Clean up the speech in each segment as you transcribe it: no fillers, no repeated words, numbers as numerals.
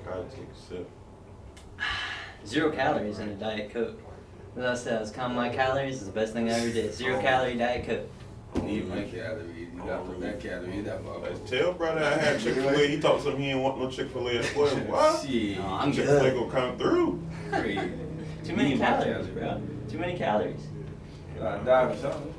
Gotta take a sip. 0 calories in a Diet Coke. As I said, I was counting my calories. It's the best thing I ever did. 0 calorie Diet Coke. I need my calories. You gotta put that calorie in that motherfucker. Tell brother I had Chick-fil-A. He told something he ain't want no Chick-fil-A as well. What? Shit. No, I'm Chick-fil-A good. gonna come through. Crazy. Too many calories, bro. Too many calories. I died or something.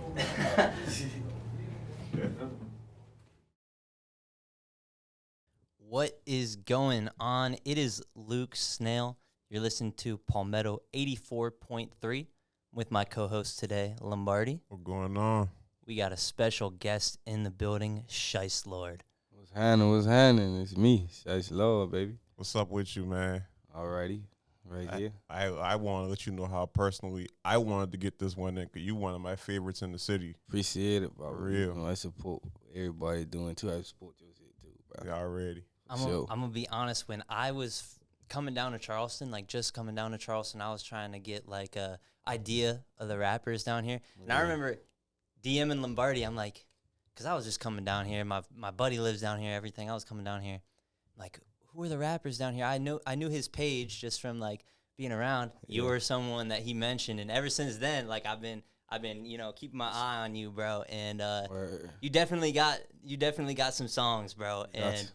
What is going on? It is Luke Snail. You're listening to Palmetto 84.3 with my co-host today, Lombardi. What's going on? We got a special guest in the building, 5hystlord. What's happening? It's me, 5hystlord, baby. What's up with you, man? Alrighty, right here. I want to let you know how personally I wanted to get this one in because you one of my favorites in the city. Appreciate it, bro. For real. You know, I support everybody doing too. I support your shit too, bro. Yeah, already. I'm going to be honest. When I was coming down to Charleston, I was trying to get like a idea of the rappers down here. And I remember DMing Lombardi. I'm like, because I was just coming down here. My buddy lives down here, everything. I was coming down here. Like, who are the rappers down here? I knew his page just from like being around. You were someone that he mentioned, and ever since then, like I've been keeping my eye on you, bro. And you definitely got some songs, bro. And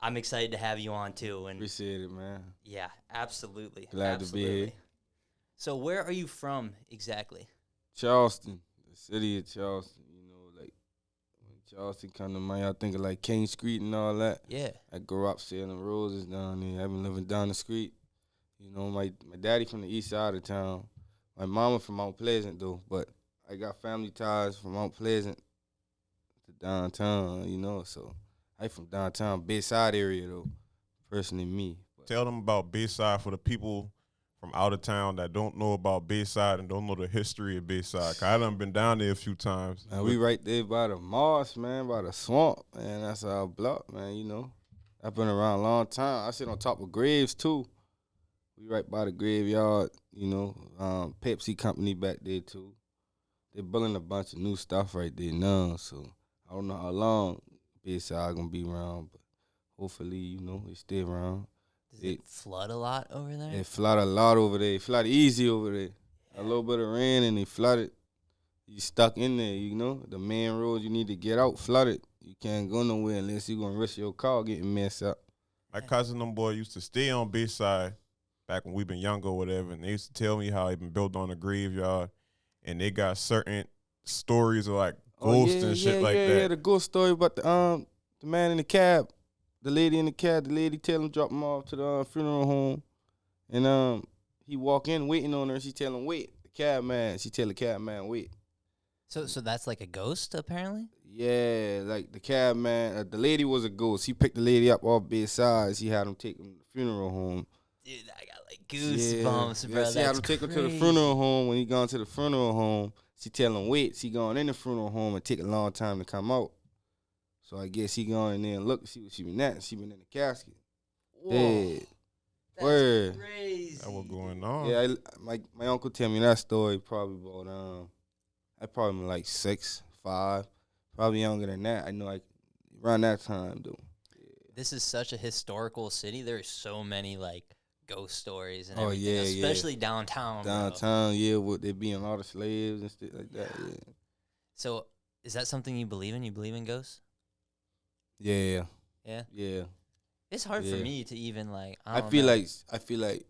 I'm excited to have you on too. And Appreciate it, man. yeah, absolutely. Glad to be here. So where are you from exactly? Charleston, the city of Charleston. You know, like when Charleston come to mind, I think of like King Street and all that. Yeah. I grew up selling roses down there. I've been living down the street. You know, my daddy from the east side of town. My mama from Mount Pleasant though, but I got family ties from Mount Pleasant to downtown. You know, so I from downtown Bayside area though. Personally, me. But Tell them about Bayside for the people from out of town that don't know about Bayside and don't know the history of Bayside. 'Cause I done been down there a few times. man, we right there by the marsh, man, by the swamp, man. That's our block, man. You know, I've been around a long time. I sit on top of graves too. We right by the graveyard. You know, Pepsi company back there too. They're building a bunch of new stuff right there now. So I don't know how long Bayside gonna be around, but hopefully, you know, it stay around. Does it flood a lot over there? It flood a lot over there. It flood easy over there. A little bit of rain and it flooded. You stuck in there, you know. The main road you need to get out flooded. You can't go nowhere unless you're gonna risk your car getting messed up. My cousin them boy used to stay on Bayside back when we been younger or whatever, and they used to tell me how they been built on a graveyard, and they got certain stories of like ghosts and shit like that. Yeah, the ghost story about the man in the cab, the lady in the cab, the lady tell him drop him off to the funeral home, and he walk in waiting on her. She tell him wait. She tell the cab man wait. So that's like a ghost apparently? Yeah, like the cab man, the lady was a ghost. He picked the lady up off bedside. She had him take him to the funeral home. Dude, I got like goosebumps, bro. She had him take him to the funeral home. When he gone to the funeral home, she tell him wait. She gone in the funeral home and take a long time to come out. So I guess he gone in there and look, see what she been at. She been in the casket. Whoa. Dead. That's Word. crazy. That was going on. Yeah, my uncle tell me that story probably about I probably been like 6, 5, probably younger than that. I know like around that time though. This is such a historical city. There's so many like ghost stories and Oh, everything, yeah, especially downtown. Downtown, yeah, with there being a lot of slaves and stuff like that. Yeah. So is that something you believe in? You believe in ghosts? Yeah. Yeah. Yeah. It's hard for Yeah. me to even like. I don't feel know. like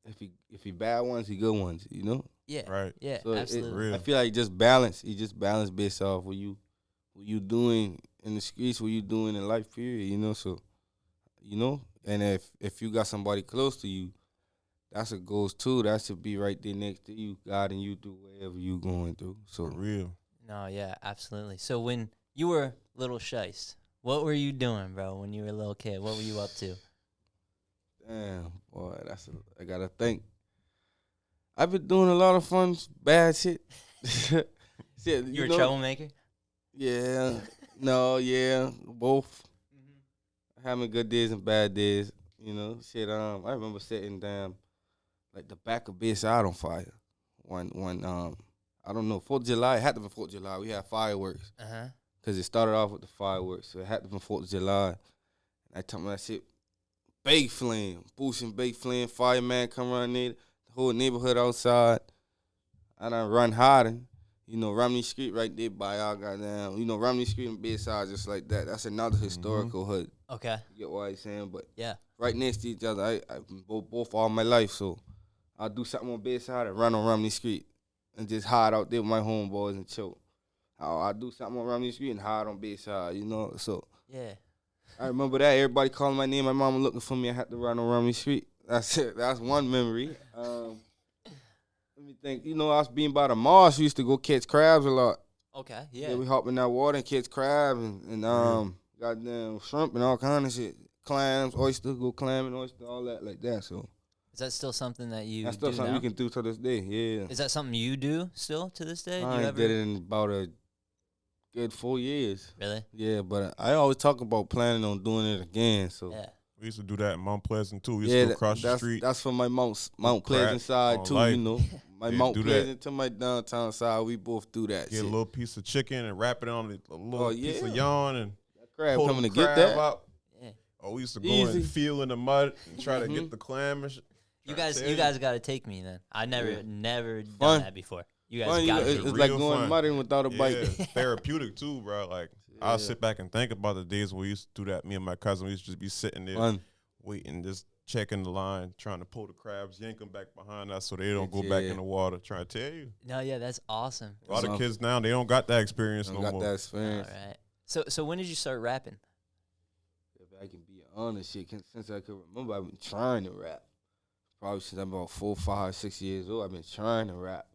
if he bad ones, he good ones, you know? Yeah. Right. Yeah. So absolutely. I feel like just balance. He just balance based off what you doing in the streets, what you doing in life, period, you know? So, you know, and if you got somebody close to you, that's a ghost too. That should be right there next to you, guiding you through whatever you going through. So For real. No. Yeah. Absolutely. So when you were little Shiest, what were you doing, bro? When you were a little kid, what were you up to? damn, boy, I gotta think. I've been doing a lot of fun, bad shit. Shit, You were a know? troublemaker. Yeah, no, yeah, both. Having good days and bad days, you know. Shit, I remember sitting down, like the back of Bayside on fire. When I don't know, 4th of July, it had to be 4th of July. We had fireworks. Because it started off with the fireworks. So it had to be 4th of July. And I told me that shit bake flame, boosting bake flame, fireman come around there, the whole neighborhood outside. I done run hiding. You know, Romney Street right there by our goddamn, you know, Romney Street and Bedside just like that. That's another historical hood. Okay. You get what I'm saying? But Yeah. right next to each other, I've been both all my life, so I'll do something on Bedside and run on Romney Street and just hide out there with my homeboys and chill. I'll do something on Romney Street and hide on Bedside, you know? So Yeah. I remember that. Everybody calling my name. My mama looking for me. I had to run on Romney Street. That's it. That's one memory. Let me think. You know, I was being by the marsh. We used to go catch crabs a lot. Okay. Yeah. We hop in that water and catch crabs and goddamn shrimp and all kind of shit. Clams, oyster, go clamming, oyster, all that like that. So Is that still something that you that's still do something now? we can do to this day. Yeah. Is that something you do still to this day? Do I you ain't did it in about a good 4 years. Really? Yeah, but I always talk about planning on doing it again. So Yeah. We used to do that in Mount Pleasant too. We used to go across the street. That's for my Mount Crack Pleasant side on too. life. You know, my Yeah, Mount do that. Pleasant to my downtown side. We both do that. Get shit. a little piece of chicken and wrap it on a little piece of yeah. yarn and Crab pull coming the to get crab that. out. Yeah. Oh, we used to go Easy. and feel in the mud and try to get the clam and shit. You Trying to guys, tell you guys got to take me then. I never done Fun. that before. You guys Fun, got to it's take me. like Real going fun. mudding without a bite. Yeah, therapeutic too, bro. Like I'll sit back and think about the days when we used to do that. Me and my cousin, we used to just be sitting there Fun. waiting, just checking the line, trying to pull the crabs, yank them back behind us so they don't go back in the water. Trying to tell you, No, yeah, that's awesome. a lot of kids now they don't got that experience Don't no got more. that All experience. right. So when did you start rapping? If I can be honest, shit, since I can remember, I've been trying to rap. Probably since I'm about 4, 5, 6 years old, I've been trying to rap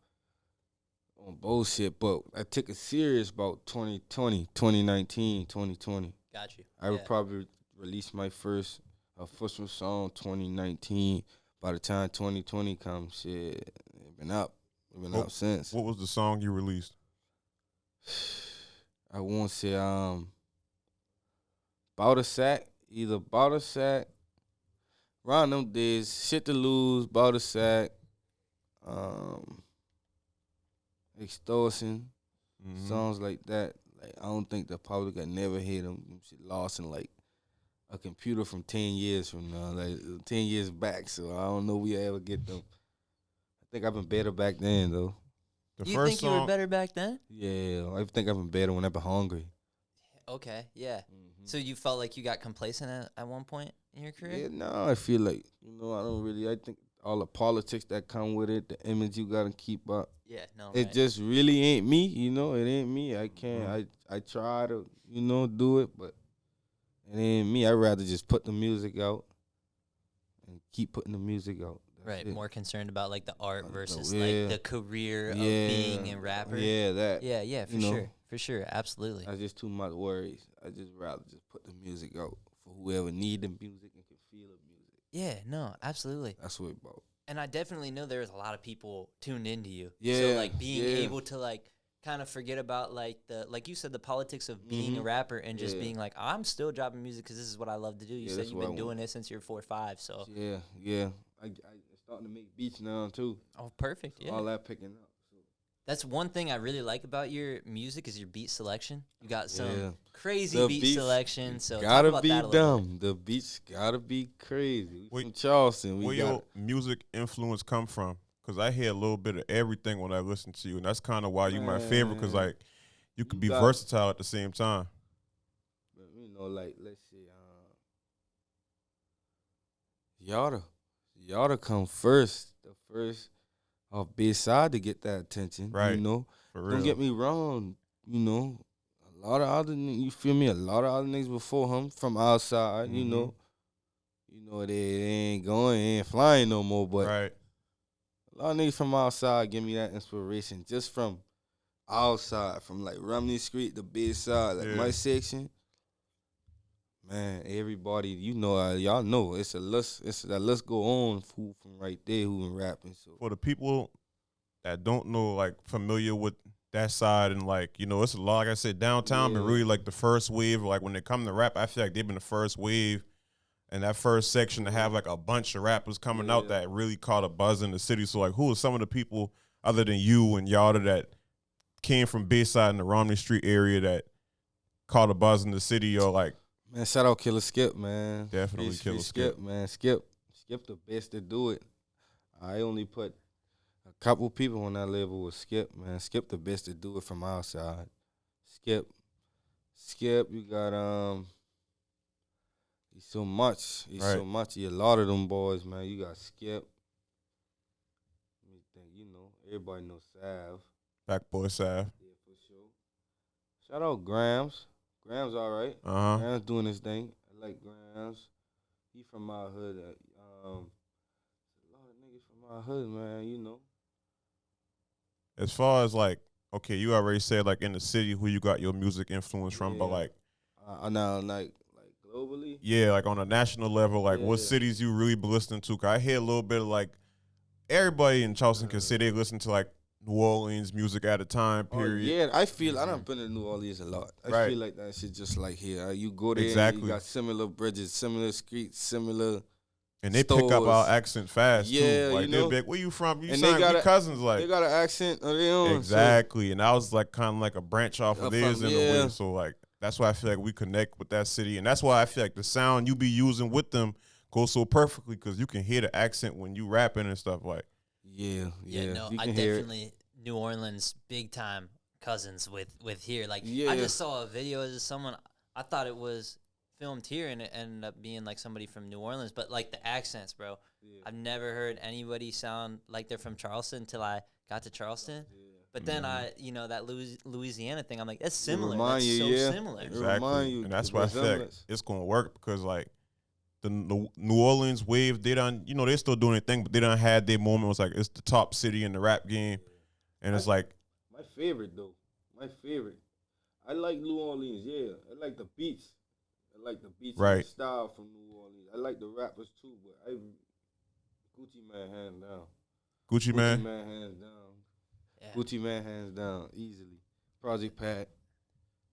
on bullshit. But I took it serious about 2020, 2019, 2020. Got you. I would probably release my first official song 2019. By the time 2020 comes, shit, it been up. It been up since. What was the song you released? I won't say Bout a Sack, either Bout a Sack, around them days, Shit to Lose, Bout a Sack, Extortion, songs like that. Like I don't think the public I never hear them shit lost in like a computer from 10 years from now, like 10 years back. So I don't know if we ever get them. I think I've been better back then though. The You first think you song, were better back then? Yeah, I think I've been better when I've been hungry. Okay, yeah. So you felt like you got complacent at one point in your career? Yeah, no, I feel like, I think all the politics that come with it, the image you gotta keep up. Yeah, no. It just really ain't me, it ain't me. I can't, I try to, do it, but it ain't me. I'd rather just put the music out and keep putting the music out. That's Right, it. more concerned about like the art versus yeah. like the career of being a rapper. Yeah, that. Yeah, for sure, absolutely. That's just too much worries. I just rather just put the music out for whoever need the music and can feel the music. Yeah, no, absolutely. That's what it's about. And I definitely know there's a lot of people tuned into you. Yeah, So like being yeah. able to like kind of forget about like like you said, the politics of being a rapper and just being like, I'm still dropping music because this is what I love to do. You said that's you've what been I doing it since you're 4 or 5. So Yeah. I'm starting to make beats now too. oh, perfect. Yeah. All that picking up. So. That's one thing I really like about your music is your beat selection. You got some Yeah. crazy The beat beats selection. So talk gotta about be that a little bit. dumb. The beats gotta be crazy. We Wait, from Charleston. Where We your got music influence come from? Because I hear a little bit of everything when I listen to you, and that's kind of why you my favorite. Because like you could be got- versatile at the same time. like let's see, y'all come first. The first off big side to get that attention. Right. For real. Don't get me wrong. A lot of other you feel me? A lot of other niggas before him from outside. They ain't going, they ain't flying no more. But Right. a lot of niggas from outside give me that inspiration just from outside, from like Romney Street, the big side, like my section. Man, everybody, y'all know it's a list. Let's go on who from right there who been rapping. So For the people that don't know, like familiar with that side, and like it's a lot. Like I said, downtown been really like the first wave. Like when they come to rap, I feel like they've been the first wave. And that first section to have like a bunch of rappers coming out that really caught a buzz in the city. So like, who are some of the people other than you and Yada that came from Bayside in the Romney Street area that caught a buzz in the city, or like Man, shout out Killer Skip, man. Definitely Free Killer Skip, Skip. man. Skip the best to do it. I only put a couple people on that level with Skip, man. Skip the best to do it from outside. Skip, you got he's so much. He's Right. so much. He a lot of them boys, man. You got Skip. Let me think, everybody knows Sav. Back boy Sav. Yeah, for sure. Shout out Grams. Grams all right. Uh-huh. Grams doing his thing. I like Grams. He from my hood. A lot of niggas from my hood, man, As far as like, okay, you already said like in the city who you got your music influence from, but Yeah. like, Now, like globally. yeah, like on a national level, like what Yeah. cities you really been listening to? 'Cause I hear a little bit of like everybody in Charleston can say they listen to like New Orleans music at a time period. Yeah, I feel I done been to New Orleans a lot. I Right. feel like that shit just like here. You go there, and Exactly. you got similar bridges, similar streets, similar. And they pick up our stores. accent fast Yeah, too. Like you they'll know. be like, "Where you from? You And sound we cousins." They Like got an accent of their own. exactly. And I was like kind of like a branch off of From- theirs in a yeah. way. So like that's why I feel like we connect with that city, and that's why I feel like the sound you be using with them goes so perfectly because you can hear the accent when you rapping and stuff. Like Yeah. No, You I can hear it. definitely New Orleans big time cousins with here. Like Yeah. I just saw a video of someone. I thought it was filmed here, and it ended up being like somebody from New Orleans. But like the accents, bro. Yeah. I've never heard anybody sound like they're from Charleston until I got to Charleston. Yeah. But then that Louisiana thing, I'm like, that's similar. remind That's you, so yeah. similar. It exactly, remind you and that's the why I feel like resemblance. it's gonna work because like the New Orleans wave, they done, they're still doing their thing, but they done had their moment. It was like it's the top city in the rap game, and it's like My favorite though. My favorite. I like New Orleans. Yeah, I like the beats. I like the beats and Right. the style from New Orleans. I like the rappers too, but Gucci Man hands down. Gucci Man. hands down. Yeah. Gucci Man hands down easily. Project Pat.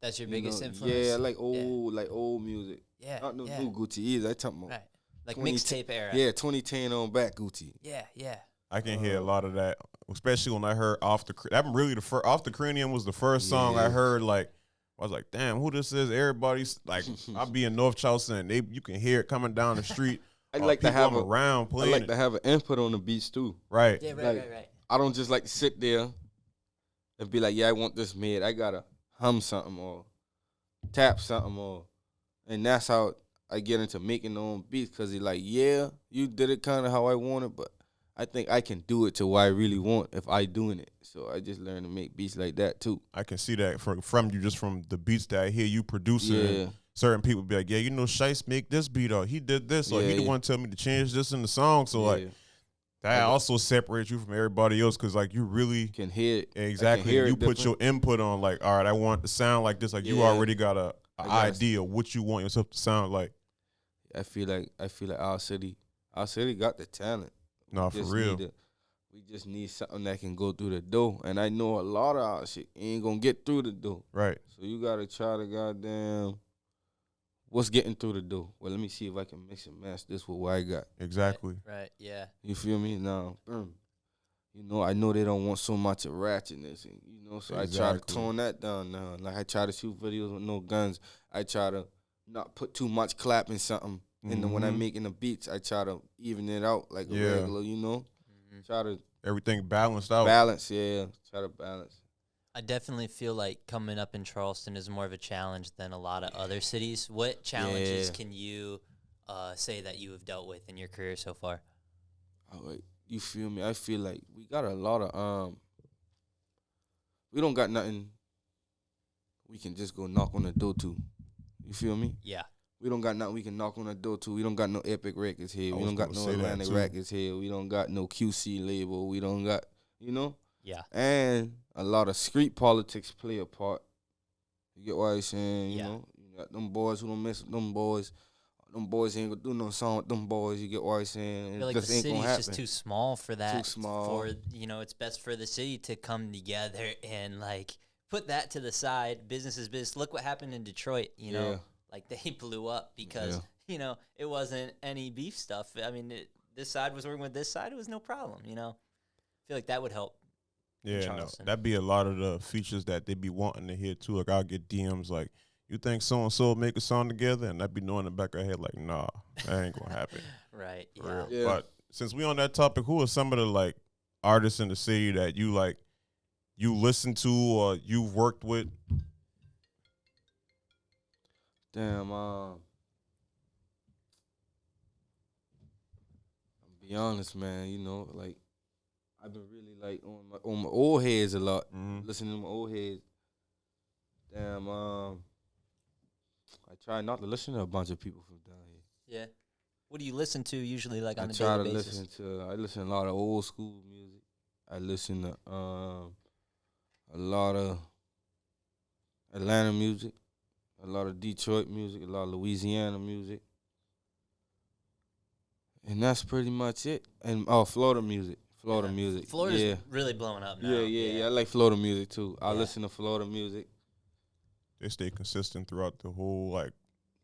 That's your you biggest know, influence. Yeah, I like old music. Yeah, Not no yeah. new Gucci either. I talking about Right. Like 20 mixtape era. yeah, 2010 on back Gucci. Yeah. I can hear a lot of that, especially when I heard I'm really the first. Off the Cranium was the first song I Yeah. heard. Like I was like, damn, who this is? Everybody's like, I'll be in North Charleston. You can hear it coming down the street. I like to people have I'm around I playing like it. to have an input on the beats too. Right. Yeah, Like- right. I don't just like to sit there and be like, yeah, I want this made. I gotta hum something or tap something and that's how I get into making my own beats because he's like, yeah, you did it kind of how I want it, but I think I can do it to what I really want if I doing it. So I just learned to make beats like that too. I can see that from you, just from the beats that I hear you producing. Yeah. Certain people be like, yeah, Shice make this beat, or he did this, or he the Yeah. one tell me to change this in the song. So like Yeah. that also separates you from everybody else because like you really Can hear it. exactly hear it you put different. your input on like, all right, I want it to sound like this. Like you Yeah. already got a gotta- idea of what you want yourself to sound like. I feel like our city got the talent. No, for real. We just need something that can go through the door. And I know a lot of our shit ain't gonna get through the door. Right. So you gotta try to goddamn what's getting through the door. Well, let me see if I can mix and match this with what I got. Exactly. Right. Yeah. You feel me? Now, I know they don't want so much of ratchetness, and so I try to Exactly. tone that down now. Like I try to shoot videos with no guns. I try to not put too much clap in something. And then when I'm Mhm. making the beats, I try to even it out like a Yeah. regular, Try to Everything balanced out. balance, yeah. Try to balance. I definitely feel like coming up in Charleston is more of a challenge than a lot of other cities. What challenges Yeah. can you say that you have dealt with in your career so far? All right. You feel me? I feel like we got a lot of we don't got nothing we can just go knock on the door to. You feel me? Yeah. We don't got nothing we can knock on the door to. We don't got no Epic Records here. I We was don't got gonna no say that, Atlantic too. Records here. We don't got no QC label. We don't got, Yeah. And a lot of street politics play a part. You get what I'm saying? Yeah. You got them boys who don't mess with them boys. Them boys ain't gonna do no song with them boys. You get what I'm saying? I feel like the ain't gonna city's just happen. too small for that. small. For it's best for the city to come together and like put that to the side. Business is business. Look what happened in Detroit. Yeah. Like they blew up because it wasn't any beef stuff. I mean, this side was working with this side. It was no problem. I feel like that would help. Yeah, no, Charleston. that'd be a lot of the features that they be wanting to hear too. Like I'll get DMs like, you think so and so make a song together, and I'd be knowing in the back of her head like, nah, that ain't gonna happen. Right. For Yeah. real. Yeah. But since we on that topic, who are some of the like artists in the city that you like, you listen to or you've worked with? Damn, be honest, man. You know, like I've been really like on my old heads a lot. Listening to my old heads. Damn, I try not to listen to a bunch of people from down here. Yeah. What do you listen to usually, like on I a try to daily basis? I listen to a lot of old school music. I listen to a lot of Atlanta music, a lot of Detroit music, a lot of Louisiana music. And that's pretty much it. And Florida music. Florida music. Florida's really blowing up now. Yeah. I like Florida music too. I Yeah. listen to Florida music. They stay consistent throughout the whole like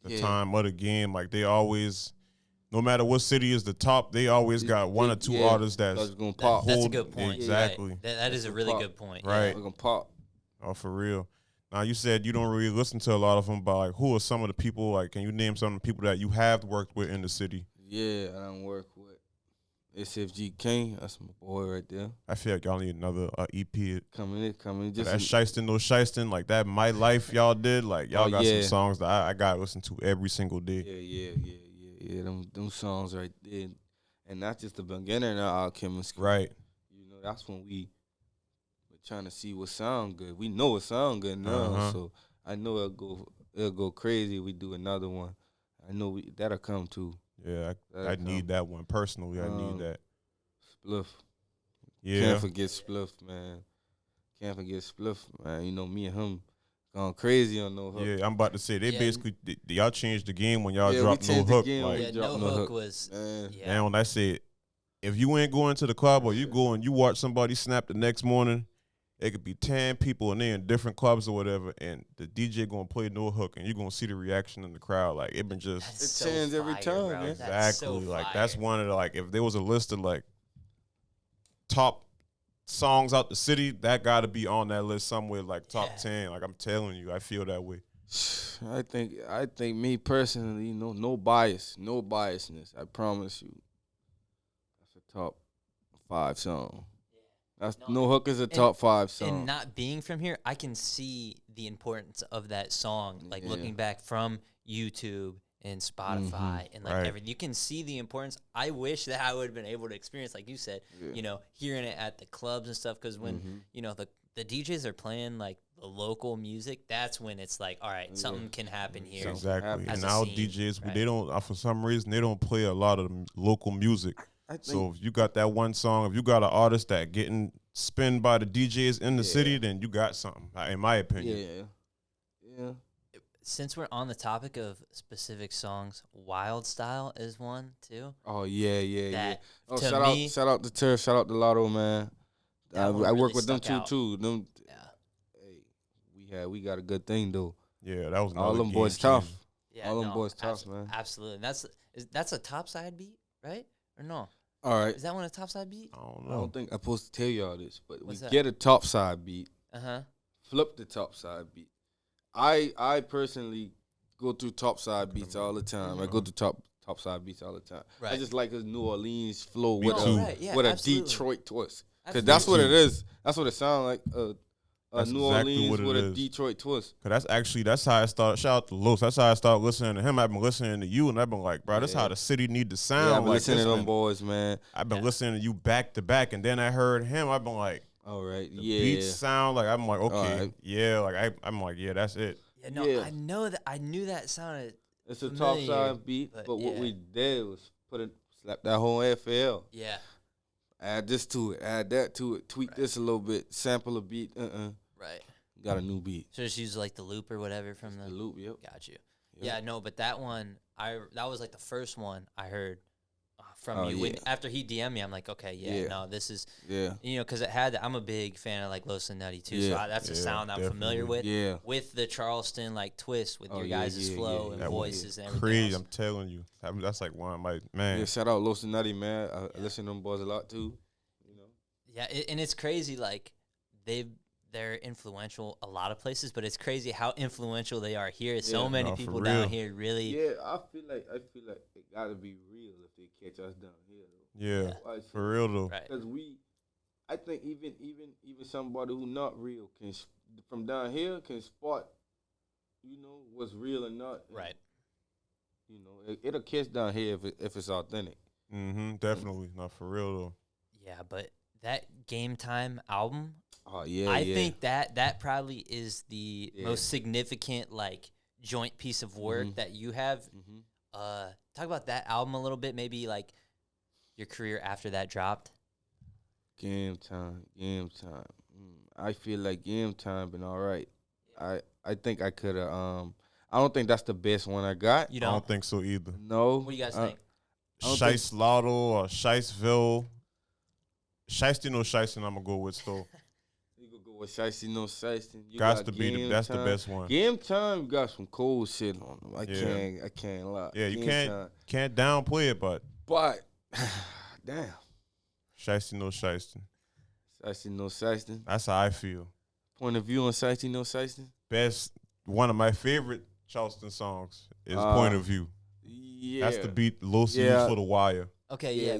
the Yeah. time of the game. Like they always, no matter what city is the top, they always got one or two artists that's gonna pop. That's a hold- good point. Exactly. Right. That is a really good point. Right. They're gonna pop. Oh, for real. Now you said you don't really listen to a lot of them, but like, who are some of the people? Like, can you name some of the people that you have worked with in the city? Yeah, I done work with SFG King. That's my boy right there. I feel like y'all need another EP. Coming in. Just That Shiestin' No Shiestin', like that My Life y'all did. Like y'all got some songs that I got to listen to every single day. Yeah. Them songs right there, and that's just the beginning of our chemistry. Right. You know, that's when we were trying to see what sound good. We know it sound good now, so I know it'll go crazy. We do another one. I know that'll come too. Yeah, I need that one personally. I need that. Spliff. Yeah. Can't forget Spliff, man. You know, me and him going crazy on No Hook. Yeah, I'm about to say basically y'all changed the game when y'all dropped No Hook. Like, No Hook was. Man, when I said if you ain't going to the club or you go and you watch somebody snap the next morning, it could be 10 people and they in different clubs or whatever, and the DJ gonna play No Hook, and you gonna see the reaction in the crowd. Like it been just It changes every time, man. Exactly. Like that's one of the like if there was a list of like top songs out the city, that got to be on that list somewhere, like top 10. Like I'm telling you, I feel that way. I think me personally, you know, no biasness. I promise you, that's a top 5 song. That's No Hook is a top 5 song. And not being from here, I can see the importance of that song. Like looking back from YouTube and Spotify and like everything, you can see the importance. I wish that I would have been able to experience, like you said, you know, hearing it at the clubs and stuff. Because when you know the DJs are playing like the local music, that's when it's like, all right, something can happen here. Exactly. And now DJs, they don't for some reason they don't play a lot of the local music. So if you got that one song, if you got an artist that getting spun by the DJs in the city, then you got something, in my opinion. Yeah. Since we're on the topic of specific songs, Wild Style is one too. Oh yeah. Oh, to shout out to Turf, shout out to Lotto, man. I work with them too. Them, we got a good thing though. Yeah, that was all them boys tough. Yeah, all them boys tough, man. Absolutely. And that's a topside beat, right? Or no? All right. Is that one a topside beat? I don't know. I don't think I'm supposed to tell y'all this, but What's we that? get a topside beat. Flip the topside beat. I personally go through topside beats all the time. I go through topside beats all the time. Right. I just like his New Orleans flow Me with too. a Detroit twist. Because that's what it is. That's what it sounds like. That's New exactly Orleans what it with a is. Detroit twist. Cause that's how I started. Shout out to Los. That's how I started listening to him. I've been listening to you, and I've been like, bro, that's how the city need to sound. Yeah, I've been like listening to them boys, man. I've been listening to you back to back, and then I heard him. I've been like, all right, the beats sound like I'm like, okay, right. yeah, like I'm like, yeah, that's it. Yeah, no, I know that. I knew that sounded. It's a familiar, topside beat, but what we did was slap that whole FL. Yeah. Add this to it, add that to it, tweak this a little bit, sample a beat. Right. Got a new beat. So just use like the loop or whatever from the loop. Yep. Got you. Yep. Yeah, no, but that one, that was like the first one I heard from you. When, after he DM'd me, I'm like, okay, no, this is, you know, because it had. I'm a big fan of like Los and Nutty too, so that's a sound I'm familiar with. Yeah. With the Charleston like twist with your guys' flow and voices and everything. Crazy, else. I'm telling you, that's like one of my man. Yeah, shout out Los and Nutty, man. I listen to them boys a lot too. You know. Yeah, and it's crazy. Like they're influential a lot of places, but it's crazy how influential they are here. So many No, for people real. down here really. Yeah, I feel like it gotta be real if they catch us down here though. Yeah, for real though. Right. Because I think even somebody who not real from down here can spot, what's real or not. Right. It'll catch down here if it's authentic. Definitely. Not for real though. Yeah, but that Game Time album, Oh yeah, I think that probably is the most significant like joint piece of work that you have. Talk about that album a little bit, maybe like your career after that dropped. Game Time. I feel like Game Time been all right. I think I could have. I don't think that's the best one I got. You I don't think so either. No. What do you guys think? Shice Lotto or Shiceville. Shiesty no Shiesty, I'm gonna go with still. You could go with Shiesty no Shiesty. That's the best one. Game Time got some cold shit on them. I can't lie. Yeah, you Game can't downplay it, but damn. Shiesty no Shiesty. Shiesty no Shiesty. That's how I feel. Point of view on Shiesty no Shiesty? One of my favorite Charleston songs is Point of View. Yeah. That's the beat Lil C used for The Wire. Okay,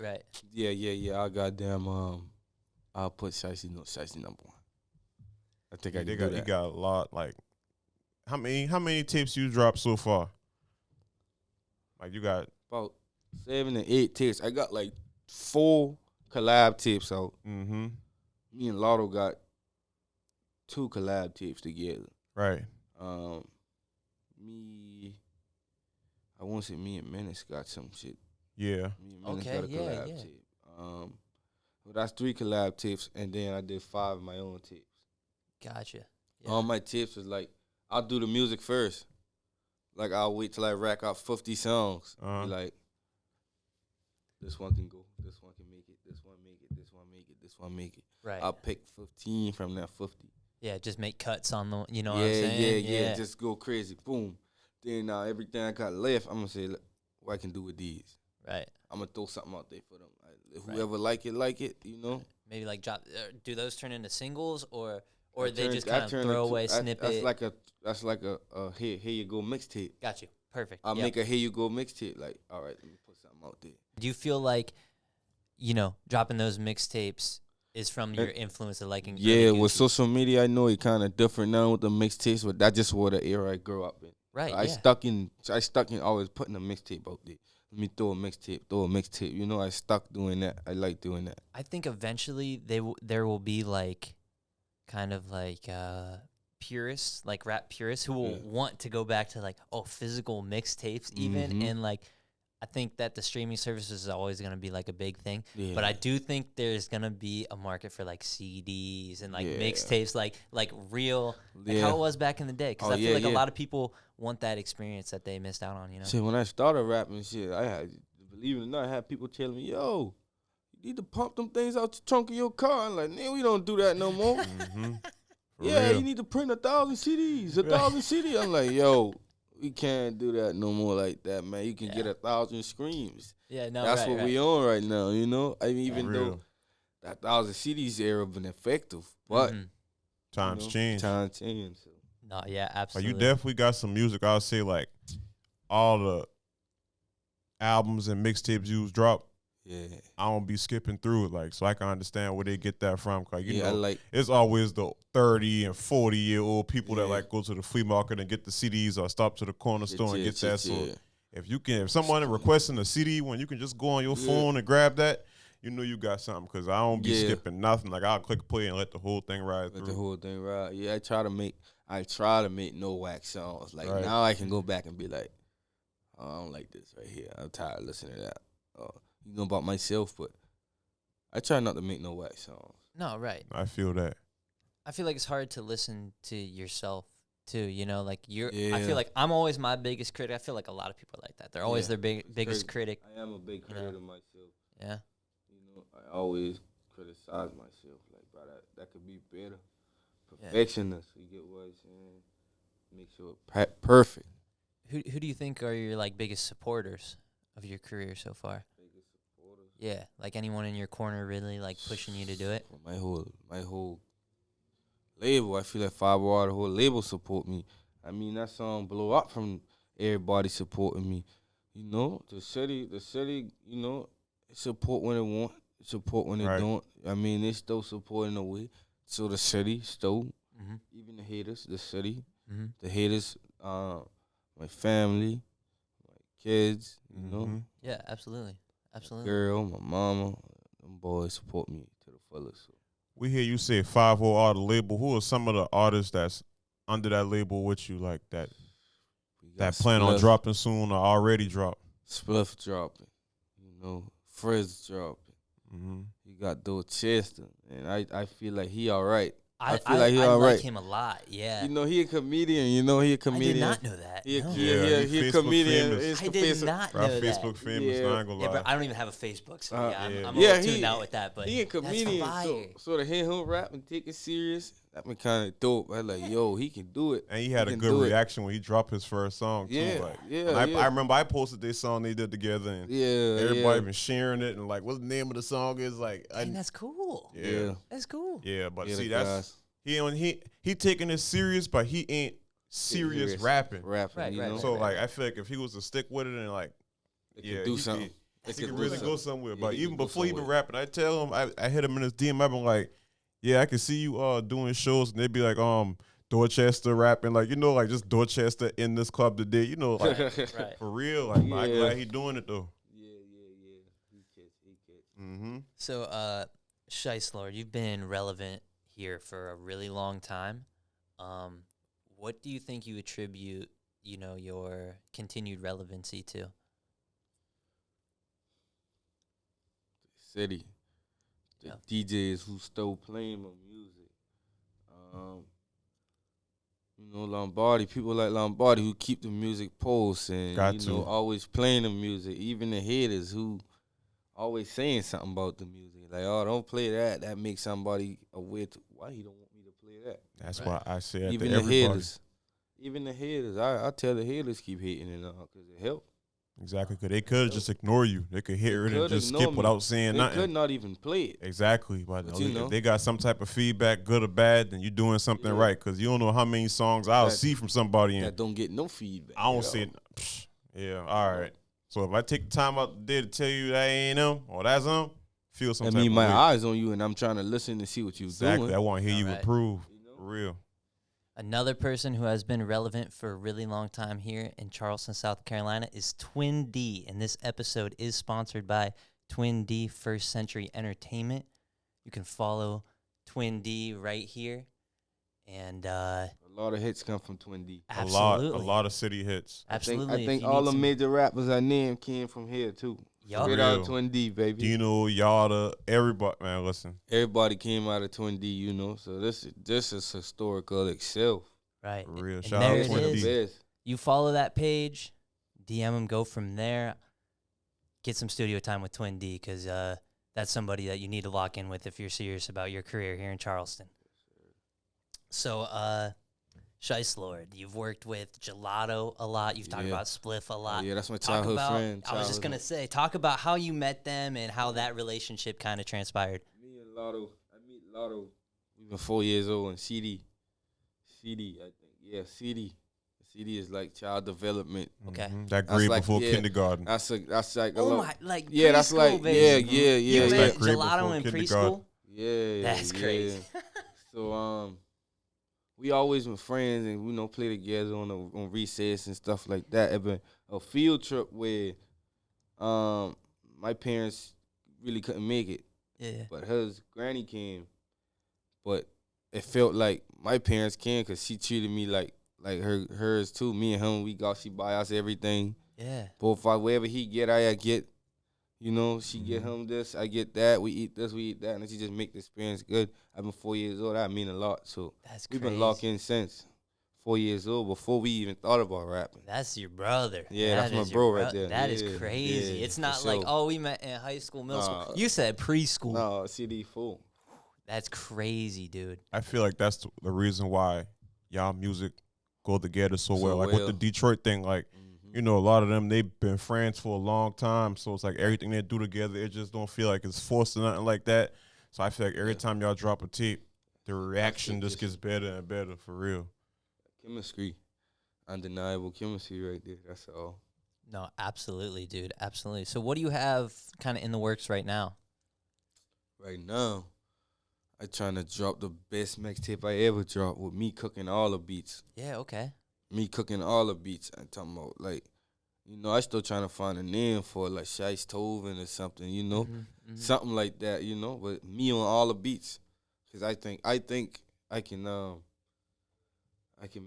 right. Yeah. I goddamn I'll put Shiesty no Shiesty number one. I think I can do that. You got a lot. Like, how many tapes you dropped so far? Like, you got about 7 to 8 tapes. I got like 4 collab tapes out. Mm-hmm. Me and Lotto got 2 collab tapes together. Right. I won't say me and Menace got some shit. Yeah. Me and Menace got a collab tape. Well, that's 3 collab tapes, and then I did 5 of my own tapes. Gotcha. Yeah. All my tapes is like, I'll do the music first. Like, I'll wait till I rack out 50 songs. Be like, this one can go, this one can make it, this one make it, this one make it, this one make it. Right. I'll pick 15 from that 50. Yeah, just make cuts on the, what I'm saying? Yeah, just go crazy. Boom. Then everything I got left, I'm going to say, what I can do with these. Right. I'm going to throw something out there for them. Whoever like it, Maybe like drop, do those turn into singles or they just kind of throw away snippet? That's like a here you go mixtape. Got you. Perfect. I'll make a here you go mixtape. Like, all right, let me put something out there. Do you feel like, dropping those mixtapes is from your influence of liking? Yeah, with social media, I know it kind of different now with the mixtapes, but that's just what the era I grew up in. Right. I stuck in always putting a mixtape out there. Let me throw a mixtape. I stuck doing that. I like doing that. I think eventually there will be like, kind of like purists, like rap purists, who will want to go back to like physical mixtapes even, and like I think that the streaming services is always gonna be like a big thing, but I do think there's gonna be a market for like CDs and like mixtapes, like real, like how it was back in the day. Because I feel like a lot of people want that experience that they missed out on. Shit, when I started rapping, believe it or not, I had people telling me, "Yo, you need to pump them things out the trunk of your car." I'm like, "Man, we don't do that no more." Real. You need to print 1,000 CDs, 1,000 CDs. I'm like, "Yo, we can't do that no more like that, man. You can get 1,000 screams." Yeah, no, that's what we on right now, I mean, even Real. though that 1,000 CDs era been effective, but times change. Times change. So. No, yeah, Like, absolutely. you definitely got some music. I'll say like all the albums and mixtapes you drop. Yeah, I don't be skipping through it, like, so I can understand where they get that from. Cause you know, like it's always the 30 and 40-year-old people that like go to the flea market and get the CDs or stop to the corner store and get that. So if someone requesting a CD, when you can just go on your phone and grab that, you got something. Cause I don't be skipping nothing. Like, I'll click play and let the whole thing ride through. The whole thing ride. Yeah, I try to make no wax songs. Like now I can go back and be like, oh, I don't like this right here. I'm tired of listening to that. About myself, but I try not to make no wax songs. No, right. I feel that. I feel like it's hard to listen to yourself too. Like I feel like I'm always my biggest critic. I feel like a lot of people are like that. They're always their biggest critic. I am a big critic of myself. Yeah. I always criticize myself. Like, bro, that could be better. Perfectionist. You get what I'm saying? Make sure it's perfect. Who do you think are your like biggest supporters of your career so far? Yeah, like anyone in your corner really like pushing you to do it? My whole label. I feel like 5 the whole label support me. I mean, that song blow up from everybody supporting me. You know, the city, you know, support when it want, support when it Right. don't. I mean, they still supporting the way. So the city still, Mm-hmm. even the haters, the city, Mm-hmm. the haters, my family, my kids, you know, Mhm. Yeah, absolutely. Absolutely. girl, my mama, them boys support me to the fullest. So. We hear you say 5 are the label. Who are some of the artists that's under that label with you, like that We got that plan on Spliff, dropping soon or already dropped? Spliff dropping, you know, Frizz dropping. Mm-hmm. You got Dorchester, and I feel like he all right. I feel like he I all like right. him a lot. Yeah. You know, he a comedian. You know, he a I comedian. did not know that. He a, No. he, a- Yeah, he, a- he he a Facebook comedian. famous. He's I the did face of- not Bro, know Facebook that. famous. Yeah. I ain't gonna Yeah, lie. but I don't even have a Facebook, so Uh, yeah, I'm yeah. a Yeah, little tuned out with that. But he a comedian. That's So, fire. so to hear him rap and take it serious, that been kind of dope. I like, yo, he can do it. And he had a can good do it. reaction when he dropped his first song too. Yeah, Like, yeah, and yeah. I remember I posted this song they did together, and Yeah, everybody yeah. been sharing it, and like, what the name of the song is? Like, Dang, that's cool. yeah, That's cool. yeah. But Yeah, see, the that's guys. he taking it serious, but he ain't serious rapping. Right, you right, know? right, So like, I feel like if he was to stick with it and like, It yeah, could do he something. He It could could do really something. go somewhere. Yeah, But he even could go before he been somewhere. rapping, I tell him, I hit him in his DM. I've been like, yeah, I can see you doing shows, and they'd be like, Dorchester rapping, like, you know, like just Dorchester in this club today, you know, like Right. for real. Like, I'm Yeah. glad he doing it though. Yeah. He catch. Mm-hmm. So, 5hystlord, you've been relevant here for a really long time. What do you think you attribute, your continued relevancy to? City. The DJs who stole playing my music. You know, Lombardi, people like Lombardi who keep the music pulse and Got you know to. always playing the music. Even the haters who always saying something about the music, like, oh, don't play that. That makes somebody aware to why he don't want me to play that. That's Right. why I said Even to the everybody. haters, I tell the haters keep hating it because it help. Exactly, because they could just ignore you. They could hear it and could just ignore skip me. without saying They nothing. could not even play it. Exactly, but But you know. if they got some type of feedback, good or bad, then you're doing something Yeah. right. Because you don't know how many songs I'll Exactly. see from somebody and That don't get no feedback. I don't at see all. it. Psh, yeah, all right. So if I take the time out there to tell you that ain't him or that's him, feel some I type mean, of my way. eyes on you, and I'm trying to listen and see what you're Exactly. doing. I want to hear you Alright. improve. You know? For real. Another person who has been relevant for a really long time here in Charleston, South Carolina is Twin D. And this episode is sponsored by Twin D First Century Entertainment. You can follow Twin D right here. And A lot of hits come from Twin D. absolutely. A lot of city hits. Absolutely. I if think you all need the some- major rappers I named came from here too. Yup. Straight Real. out of Twin D, baby. Dino, Yada, everybody. Man, listen. Everybody came out of Twin D, you know. So this is historical itself. Right. For real. And Shout there out it Twin is. D. Best. You follow that page, DM them, go from there. Get some studio time with Twin D because that's somebody that you need to lock in with if you're serious about your career here in Charleston. So, 5hystlord, you've worked with Gelato a lot. You've talked Yeah. about Spliff a lot. Yeah, that's my Talk childhood about, friend. I was just childhood- going to say, talk about how you met them and how that relationship kind of transpired. Me and Lotto, I meet Lotto. We been 4 years old, and CD, I think. Yeah, CD. CD is like child development. Okay. Mhm. That That's grade like- before yeah. kindergarten. That's like a Oh, lot. my, like Yeah, that's preschool, like baby. yeah. You That's met like grade Gelato before in kindergarten. preschool? Yeah, That's yeah. crazy. So we always been friends and play together on recess and stuff like that. It been a field trip where my parents really couldn't make it, Yeah. but his granny came. But it felt like my parents came because she treated me like hers too. Me and him, she buy us everything. Yeah. Both wherever he get, I get. You know, she get him this, I get that. We eat this, we eat that, and then she just make the experience good. I've been 4 years old. That mean a lot. So That's we've crazy. been locked in since 4 years old before we even thought about rapping. That's your brother. Yeah, that's my is your bro right there. That is Yeah, crazy. yeah, It's for not like, sure. oh, we met in high school, middle Nah. school. You said preschool. No, CD full. That's crazy, dude. I feel like that's the reason why y'all music go together so So well. Like with well. the Detroit thing, like, you know, a lot of them, they've been friends for a long time. So it's like everything they do together, it just don't feel like it's forced or nothing like that. So I feel like every time y'all drop a tape, the reaction just gets better and better for real. Chemistry, undeniable chemistry right there. That's all. No, absolutely, dude. Absolutely. So what do you have kind of in the works right now? Right now, I trying to drop the best mixtape I ever dropped with me cooking all the beats. Yeah, okay. Me cooking all the beats. I'm talking about, like, I still trying to find a name for it, like Shice Toven or something, something like that, But me on all the beats, cause I think I can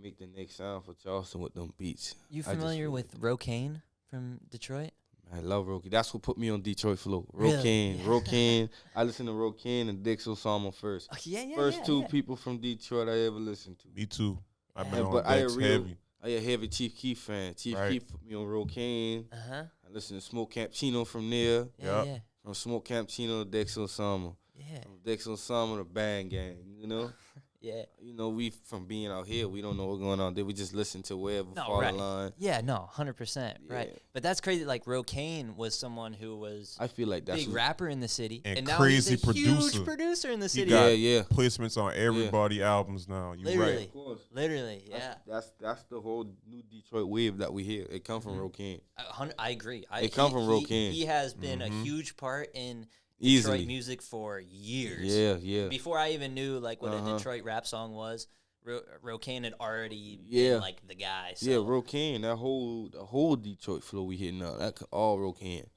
make the next sound for Charleston with them beats. You familiar with Rocane from Detroit? I love Rocane. That's what put me on Detroit flow. Really? Rocane, Rocane. I listen to Rocane and Dixon Salmon first. First two people from Detroit I ever listened to. Me too. I've been Yeah. on But I Dex a heavy. heavy Chief Keef fan. Chief Keef put me on Rocane. Uh-huh. I listen to Smoke Cappuccino from there. Yeah, Yup. yeah. From Smoke Cappuccino to Dixon Salmon. Yeah. From Dixon Salmon to Bang Gang. Yeah. We from being out here, we don't know what's going on there. We just listen to wherever No, fall right. in line. Yeah, no, 100%. Right. Yeah. But that's crazy. Like, Rocane was someone who was I feel like that's big what- rapper in the city. And now crazy he's a producer. huge producer in the He city. got Yeah. placements on everybody albums now. You Literally. right. Of course. Literally, yeah. That's the whole new Detroit wave that we hear. It come from Rocane. I agree. It come from Rocane. He has been a huge part in Easily. Detroit music for years. Yeah. Before I even knew like what a Uh-huh. Detroit rap song was, Rocane had already Yeah. been like the guy. So. Yeah, Rocane. The whole Detroit flow we hitting up. That all Rocane.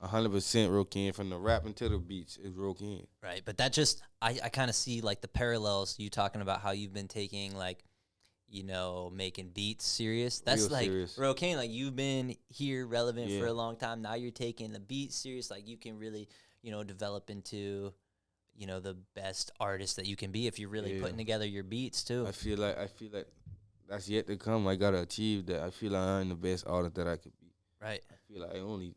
100% Rocane from the rapping to the beats is Rocane. Right, but that just I kind of see like the parallels. You talking about how you've been taking like, making beats serious. That's Real like serious. Rocane. Like you've been here relevant for Yeah. a long time. Now you're taking the beats serious. Like you can really develop into the best artist that you can be if you're really Yeah. putting together your beats too. I feel like that's yet to come. I gotta achieve that. I feel like I'm the best artist that I could be. Right, I feel like I only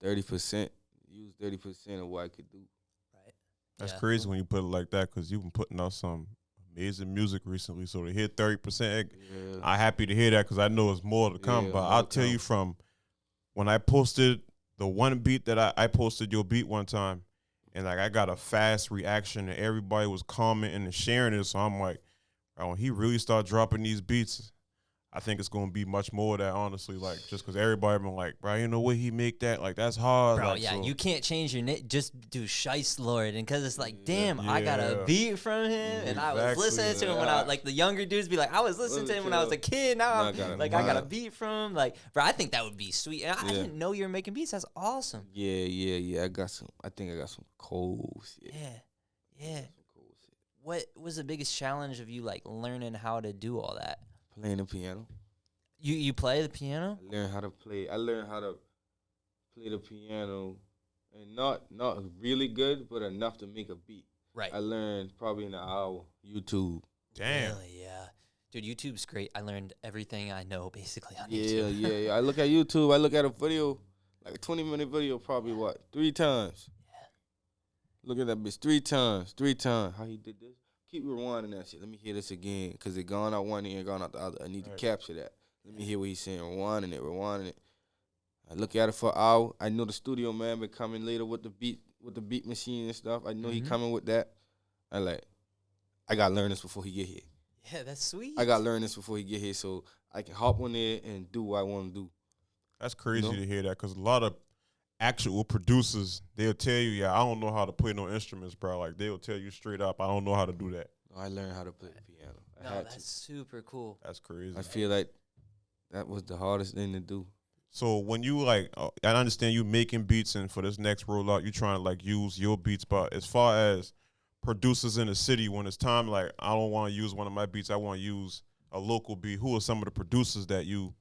30% use 30% of what I could do. right. That's Yeah. crazy when you put it like that because you've been putting out some amazing music recently. So to hit 30%, Yeah. I'm happy to hear that because I know it's more to come. Yeah, But more I'll to tell come. you from when I posted the one beat that I posted your beat one time, and like I got a fast reaction and everybody was commenting and sharing it. So I'm like, bro, when he really start dropping these beats, I think it's gonna be much more of that, honestly. Like just because everybody been like, bro, you know what he make that? Like that's hard. Bro, like, yeah, so- you can't change your name. Just do 5hystlord, and because it's like, damn, I got Yeah. a beat from him, and I was Exactly. listening to him when I like the younger dudes be like, I was listening to him when I was a kid. Now Now I got I'm a like, I got a vibe. beat from him. Like, bro, I think that would be sweet. And I Yeah. didn't know you were making beats. That's awesome. Yeah. I think I got some cold shit. Yeah. Some cold shit. What was the biggest challenge of you like learning how to do all that? Playing the piano. You play the piano? I learned how to play the piano, and not really good, but enough to make a beat. Right. I learned probably in an hour. YouTube. Damn. Really, yeah. Dude, YouTube's great. I learned everything I know basically on YouTube. Yeah. I look at YouTube. I look at a video, like a 20-minute video, probably 3 times. Look at that bitch 3 times. How he did this? Keep rewinding that shit. Let me hear this again, because it gone out one ear and gone out the other. I need to capture that. Let me hear what he's saying. Rewinding it. I look at it for an hour. I know the studio man been coming later with the beat machine and stuff. I know he coming with that. I gotta learn this before he get here. Yeah, that's sweet. I gotta learn this before he get here so I can hop on there and do what I want to do. That's crazy You know? to hear that because a lot of actual producers, they'll tell you, yeah, I don't know how to play no instruments, bro. Like, they'll tell you straight up, I don't know how to do that. I learned how to play the piano. I No, had that's to. super cool. That's crazy. I feel like that was the hardest thing to do. So when you, like, I understand you making beats, and for this next rollout, you trying to, like, use your beats, but as far as producers in the city, when it's time, like, I don't want to use one of my beats, I want to use a local beat, who are some of the producers that you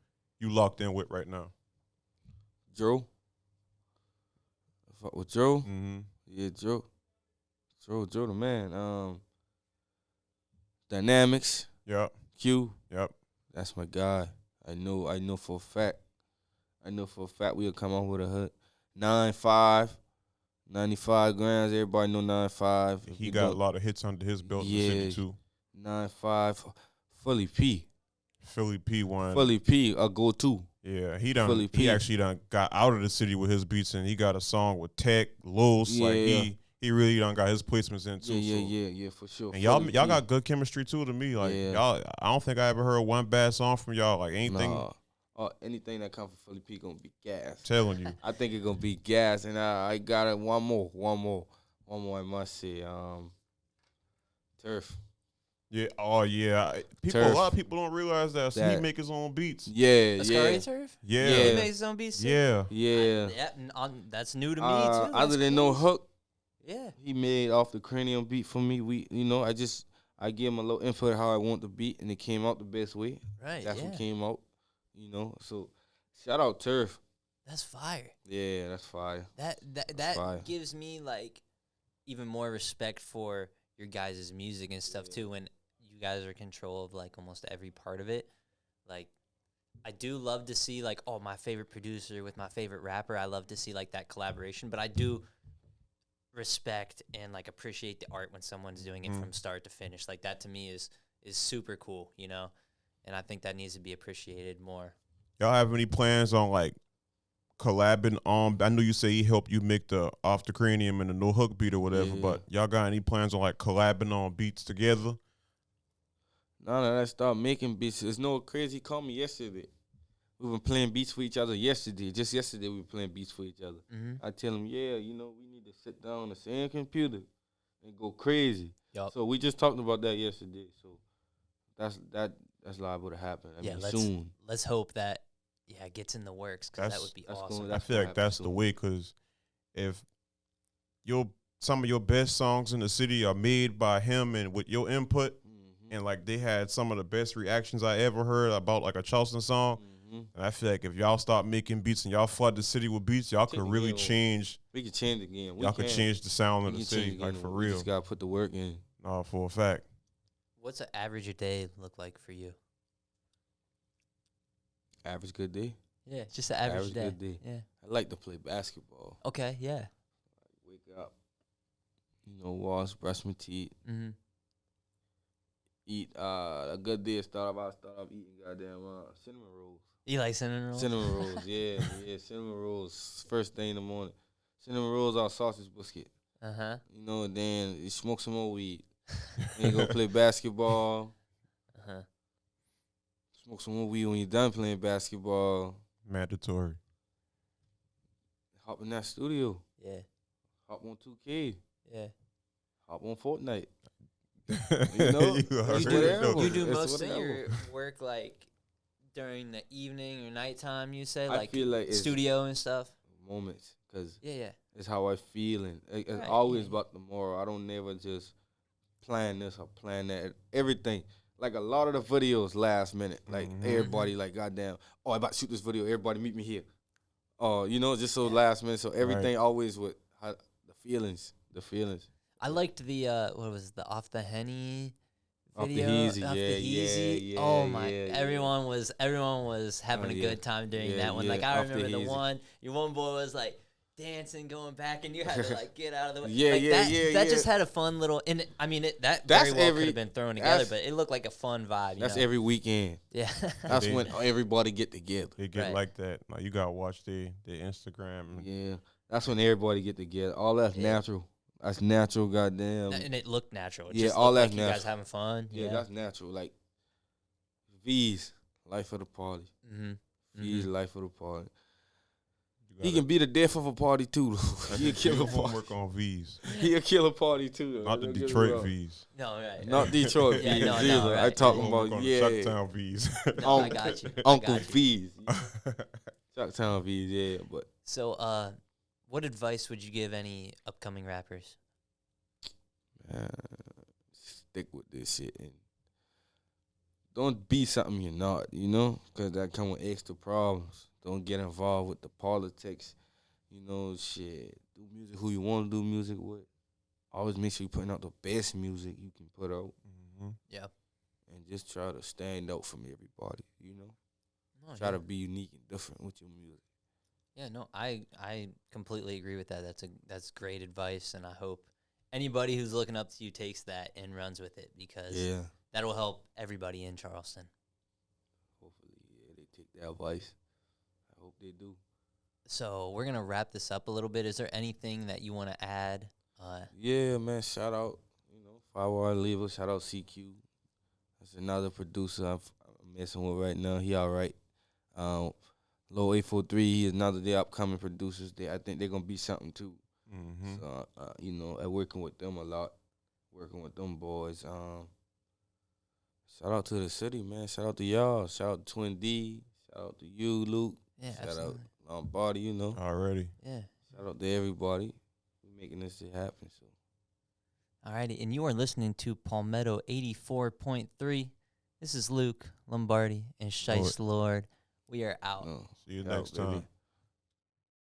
locked in with right now? Joe. I fuck with Joe. Mm-hmm. Yeah, Joe the man. Dynamics, Yep. Q. Yep. That's my guy. I know for a fact. We'll come out with a hood. 9.5, 95 grams. Everybody know 9.5. He got a lot of hits under his belt in the city, too. 9.5, Fully P. Philly P one. Fully P, a go-to. Yeah, he Philly P. actually got out of the city with his beats, and he got a song with Tech, Los. Like, Yeah. he really done got his placements in too. Yeah, for sure. And y'all got good chemistry too. To me, like y'all, I don't think I ever heard one bad song from y'all. Like anything. Nah. Anything that comes from Philly P gonna be gas. Telling you. I think it's gonna be gas, and I got it. One more. I must say, Turf. Yeah. Oh yeah. People. Turf. A lot of people don't realize that he make his own beats. Yeah. Turf? Yeah. He makes his own beats too? Yeah. That's new to me too. Other than No Hook, yeah, he made off the Cranium beat for me. I gave him a little input how I want the beat, and it came out the best way. Right. That's what came out. So shout out Turf. That's fire. Yeah, that's fire. That fire. gives me like even more respect for your guys' music and stuff too. When you guys are in control of like almost every part of it, like I do love to see like my favorite producer with my favorite rapper. I love to see like that collaboration, but I do respect and like appreciate the art when someone's doing it from start to finish. Like that to me is super cool, and I think that needs to be appreciated more. Y'all have any plans on like collabing on? I know you say he helped you make the Off the Cranium and the No Hook beat or whatever, but y'all got any plans on like collabing on beats together? No, let's start making beats. It's no crazy. He called me yesterday. We were playing beats for each other yesterday. Just yesterday we were playing beats for each other. I tell him, we need to sit down on the same computer and go crazy. Yep. So we just talked about that yesterday. So that's liable to happen. Soon. Let's hope that it gets in the works, because that would be awesome. I feel like that's the way, because if some of your best songs in the city are made by him and with your input, and like they had some of the best reactions I ever heard about like a Charleston song. And I feel like if y'all start making beats and y'all flood the city with beats, y'all could really change. We could change the game. Y'all could change the sound of the city, like for real. We just gotta put the work in. No, for a fact. What's an average day look like for you? Average good day. Yeah, just an average day. Good day. Yeah. I like to play basketball. Okay. Yeah. Wake up. Wash, brush my teeth. Eat a good day. Start off eating goddamn cinnamon rolls. You like cinnamon rolls? Cinnamon rolls, yeah, cinnamon rolls. First thing in the morning. Cinnamon rolls are sausage biscuit. And then you smoke some more weed. Then you go play basketball. Smoke some more weed when you're done playing basketball. Mandatory. Hop in that studio. Yeah. Hop on 2K. Yeah. Hop on Fortnite. You do most of your work like during the evening or nighttime, you say? I feel like studio and stuff? Moments. Because it's how I feel. And it's always about tomorrow. I don't never just plan this or plan that. Everything. Like a lot of the videos last minute. Like everybody like, goddamn, I about to shoot this video. Everybody meet me here. Just so last minute. So everything always with the feelings. I liked the the Off the Henny video. Off the Heezy. Yeah. Oh my! Everyone was having a good time during that one. Like I remember your one boy was like dancing, going back, and you had to like get out of the way. That just had a fun little. And that very well could have been thrown together, but it looked like a fun vibe. That's every weekend. Yeah. That's when everybody get together. They get like that. Like you gotta watch their Instagram. Yeah, that's when everybody get together. All that's natural. That's natural, goddamn. And it looked natural. It just all that's like natural. You guys having fun. Yeah, that's natural. Like V's life of the party. V's life of the party. He can be the death of a party too. He'll kill a party. Work on V's. He'll kill a party too. Not the Detroit V's. No, right. Not Detroit V's either. Right. I talking about Chucktown V's. No, I got you. Uncle V's. Chucktown V's, yeah. But so, what advice would you give any upcoming rappers? Stick with this shit and don't be something you're not, because that come with extra problems. Don't get involved with the politics, shit. Do music who you want to do music with. Always make sure you're putting out the best music you can put out. Yeah. And just try to stand out from everybody, Try to be unique and different with your music. Yeah, no, I completely agree with that. That's great advice, and I hope anybody who's looking up to you takes that and runs with it, because that'll help everybody in Charleston. Hopefully, they take that advice. I hope they do. So we're going to wrap this up a little bit. Is there anything that you want to add Yeah, man. Shout out, 5 Lever. Shout out CQ. That's another producer I'm messing with right now. He all right. Low 843. He is another the upcoming producers. I think they're gonna be something too. Mm-hmm. So I'm working with them a lot. Working with them boys. Shout out to the city, man. Shout out to y'all. Shout out to Twin D. Shout out to you, Luke. Yeah, Shout absolutely. out Lombardi. Already. Yeah. Shout out to everybody. We're making this shit happen. So. Alrighty, and you are listening to Palmetto 84.3. This is Luke, Lombardi, and 5hystlord. We are out. See you next time.